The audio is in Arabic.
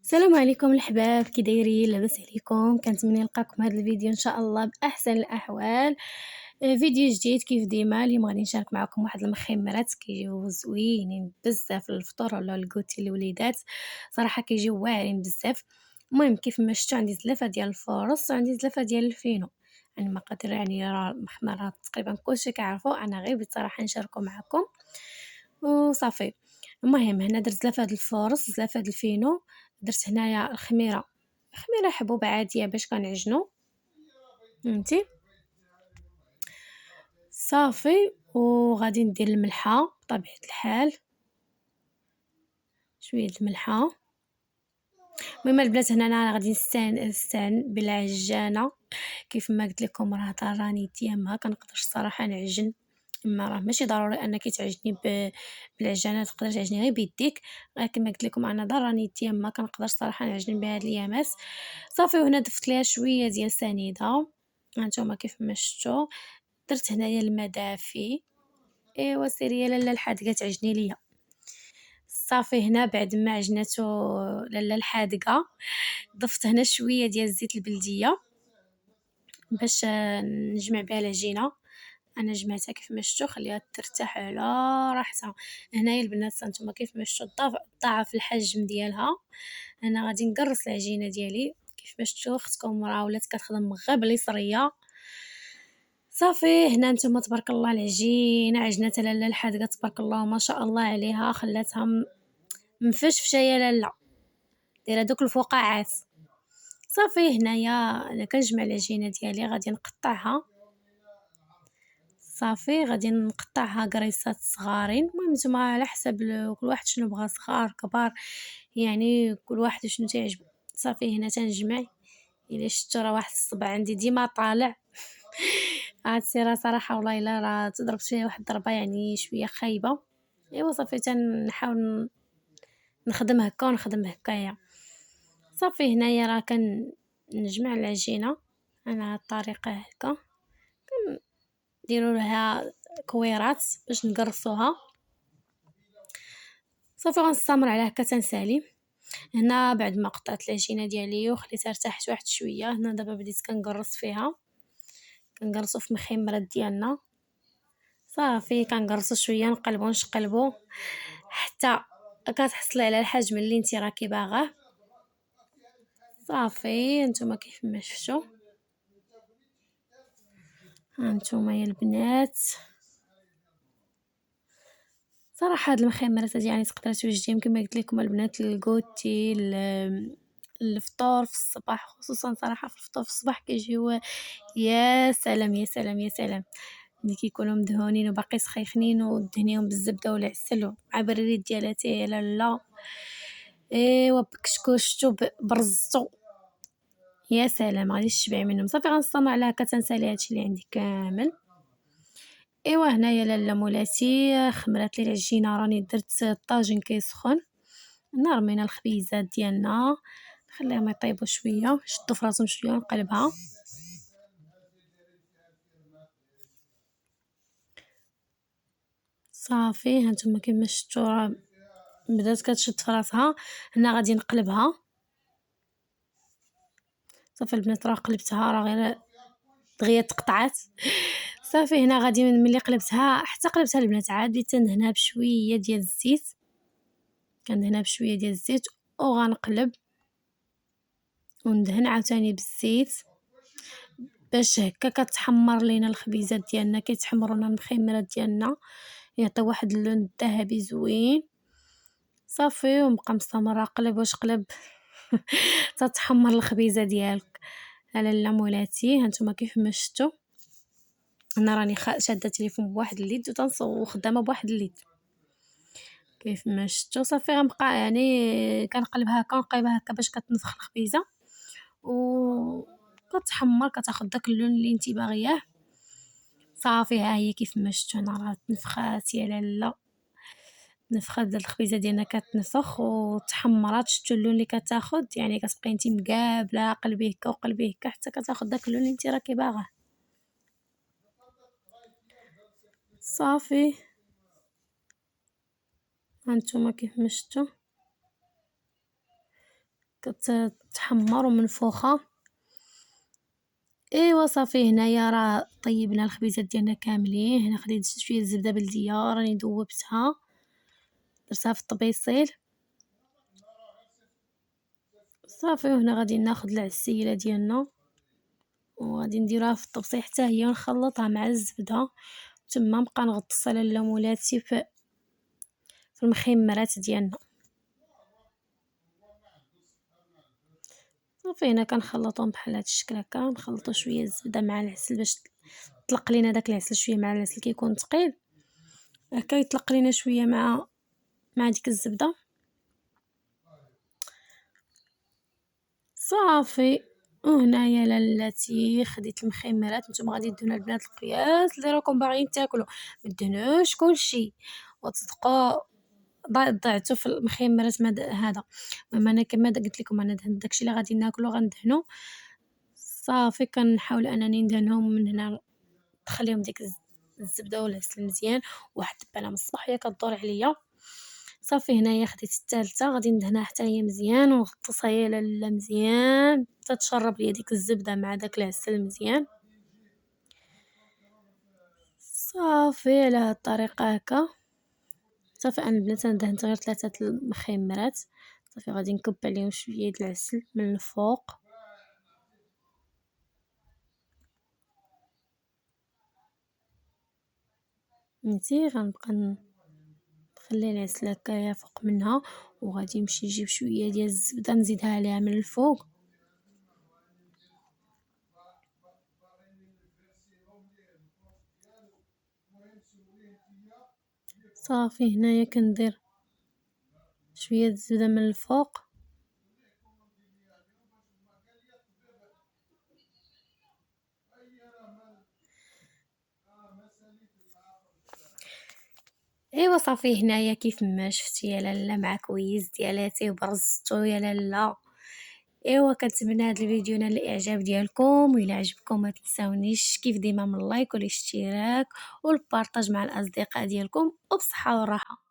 السلام عليكم الحباب، كي دايرين؟ لاباس عليكم؟ كنتمنى نلقاكم هذا الفيديو ان شاء الله باحسن الاحوال. فيديو جديد كيف ديما. اليوم غادي نشارك معكم واحد المخمرات كيجيو زوينين بزاف للفطور ولا الكوتي للوليدات. صراحه كيجيو واعرين بزاف. المهم كيف ما شفتوا عندي زلافه ديال الفورص وعندي زلافه ديال الفينو. يعني المقادير يعني راه محمرات تقريبا كلشي كيعرفوا، انا غير بغيت صراحه نشاركو معكم وصافي. المهم هنا درت زلافة د الفورص، زلافة د الفينو، درت هنايا خميرة حبوب عادية باش كنعجنو، فهمتي؟ صافي. وغادي ندير الملحة بطبيعة الحال، شوية د الملحة. المهم البنات هنا انا غادي نستعن بالعجانة. كيف ما قلت لكم راه ضراني ديما كنقدرش صراحة نعجن، اما راه ماشي ضروري انك تعجني بالعجانه، تقدر تعجني غير بيديك، ولكن ما قلت لكم انا ضراني ديما ما كنقدرش صراحه نعجن بهاد الايامات. صافي. وهنا ضفت ليها شويه ديال سنيده، هانتوما كيف ما شفتوا. درت هنايا الماء دافي. ايوا سيري يا لاله الحادقه تعجني ليا. صافي. هنا بعد ما عجناتو لاله الحادقه ضفت هنا شويه ديال الزيت البلديه باش نجمع بها العجينه. انا جمعتها كيف ما شفتوا، خليها ترتاح على راحتها. هنايا البنات هانتوما كيف ما شفتوا ضاعف الحجم ديالها. انا غادي نقرص العجينه ديالي كيف ما شفتوا، اختكم راه ولات كتخدم غير باليسريه. صافي. هنا نتوما تبارك الله العجينه عجنات لاله الحادقه تبارك الله ما شاء الله عليها، خلاتها مفشفشه يا لاله، دايره دوك الفقاعات. صافي. هنايا انا كنجمع العجينه ديالي غادي نقطعها. صافي. غادي نقطعها قريصات صغارين، المهم نتوما على حسب كل واحد شنو بغا، صغار كبار، يعني كل واحد شنو تيعجبو. صافي. هنا تنجمع. الا شفتوا راه واحد الصبع عندي ديما طالع. هاد السيره صراحه والله الا راه تضربت فيها واحد الضربه يعني شويه خايبه. ايوا صافي تنحاول نخدم هكا ونخدم هكايا. صافي. هنايا راه كنجمع العجينه انا هاد الطريقه هكا، نديروا لها كويرات باش نقرصوها. صافي. غنستمر على هكا تنسالي. هنا بعد ما قطعت العجينه ديالي وخليتها ارتاحت واحد شويه، هنا دابا بديت كنقرص فيها، كنقرصوا في مخيمرات ديالنا. صافي. كنقرصوا شويه نقلبوا نشقلبوا حتى كتحصلي على الحجم اللي انت راكي باغاه. صافي. نتوما كيف ما شفتوا، هانتوما يا البنات. صراحه هاد المخيمرات هادي يعني تقدر توجديهم كما قلت لكم البنات الكوتي الفطور في الصباح، خصوصا صراحه في الفطور في الصباح كيجيو يا سلام يا سلام يا سلام. ملي كيكونوا مدهونين وباقي سخيخنين ودهنيهم بالزبده والعسل مع بريد ديالاتي يا لالا، ايوا بكشكوشتو برزتو يا سلام غادي تشبعي منهم. صافي. غنصطنع على هكا تنسالي هادشي اللي عندي كامل. ايوا هنايا لاله مولاتي خمرات لي العجينه، راني درت الطاجين كيسخن. هنا رمينا الخبيزات ديالنا نخليهم يطيبوا شويه، شدوا في راسهم شويه ونقلبها. صافي. هانتوما كيما شفتوا راه بدات كتشد في راسها. هنا غادي نقلبها. صافي البنات راه قلبتها راه غير دغيا تقطعات. صافي. هنا غادي ملي قلبتها حتى قلبتها البنات عاد بديت تندهنها بشويه ديال الزيت، كندهنها بشويه ديال الزيت وغنقلب وندهن عاوتاني بالزيت باش هكا كتحمر لينا الخبيزات ديالنا، كيتحمروا لنا المخيمرات ديالنا، يعطيو واحد اللون ذهبي زوين. صافي. ونبقى مستمره قلب واش قلب تتحمر الخبيزه ديالك على لا مولاتي. هانتوما كيف ما شفتوا انا راني شاده التليفون بواحد اليد وخدامه بواحد اليد كيف ما شفتوا. صافي. غنبقى يعني كنقلبها هكا ونقلبها هكا باش كتنفخ الخبيزه و كتحمر، كتاخذ داك اللون اللي انت باغياه. صافي. ها هي كيف ما شفتوا هنا راه تنفخات يا لاله، نفخات ديال الخبيزه ديالنا كتنفخ وتحمرات. شفتوا اللون اللي كتاخذ، يعني كتبقاي انت مقابله قلبيه هكا وقلبيه هكا حتى كتاخذ داك اللون اللي انت راكي باغاه. صافي. هانتوما كيف ما شفتوا كتحمر ومنفوخة. ايوا صافي هنايا راه طيبنا الخبيزات ديالنا كاملين. هنا خديت شويه الزبده بلديه راني ذوبتها درتها في الطبيصيل صافي. وهنا غادي ناخذ العسيله ديالنا وغادي نديروها في الطبسيل حتى هي ونخلطها مع الزبده. تما نبقى نغطس على الليمولاتي في المخمرات ديالنا صافي. هنا كنخلطهم بحال هاد الشكل هكا، نخلطوا شويه الزبده مع العسل باش طلق لينا داك العسل شويه مع العسل كيكون ثقيل هكا يطلق لينا شويه مع ديك الزبده صافي. وهنايا لالاتي خديت المخمرات. نتوما غادي ديرونا البنات القياس اللي راكم باغيين تاكلوا، ما دهنوش كلشي وتصدقوا ضعتو في المخمرات. هذا المهم انا كما قلت لكم انا دهنت داكشي اللي غادي ناكلو غندهنو صافي. كنحاول انني ندهنهم من هنا تخليهم ديك الزبده والعسل مزيان. واحد الدبانه من الصباح هي كدور عليا صافي. هنايا خديت الثالثه غادي ندهنها حتى هي مزيان ونغطسها هي لاله مزيان حتى تشرب ليا ديك الزبده مع داك العسل مزيان صافي. على هاد الطريقه هكا صافي. انا البنات انا دهنت غير 3 المخمرات صافي. غادي نكب عليهم شويه د العسل من الفوق فهمتي. غنبقى نخلي العسل هكايا فوق منها وغادي نمشي نجيب شويه ديال الزبده نزيدها عليها من الفوق صافي. هنايا كندير شويه الزبده من الفوق ايوا صافي. هنايا كيف ما شفتي يا لاله مع كويس ديالاتي وبرزتو يا لاله. ايوا كنتمنى هذا الفيديو نال الاعجاب ديالكم، وإلا عجبكم ما تنساونيش كيف ديما من اللايك والاشتراك والبارطاج مع الاصدقاء ديالكم وبصحه وراحه.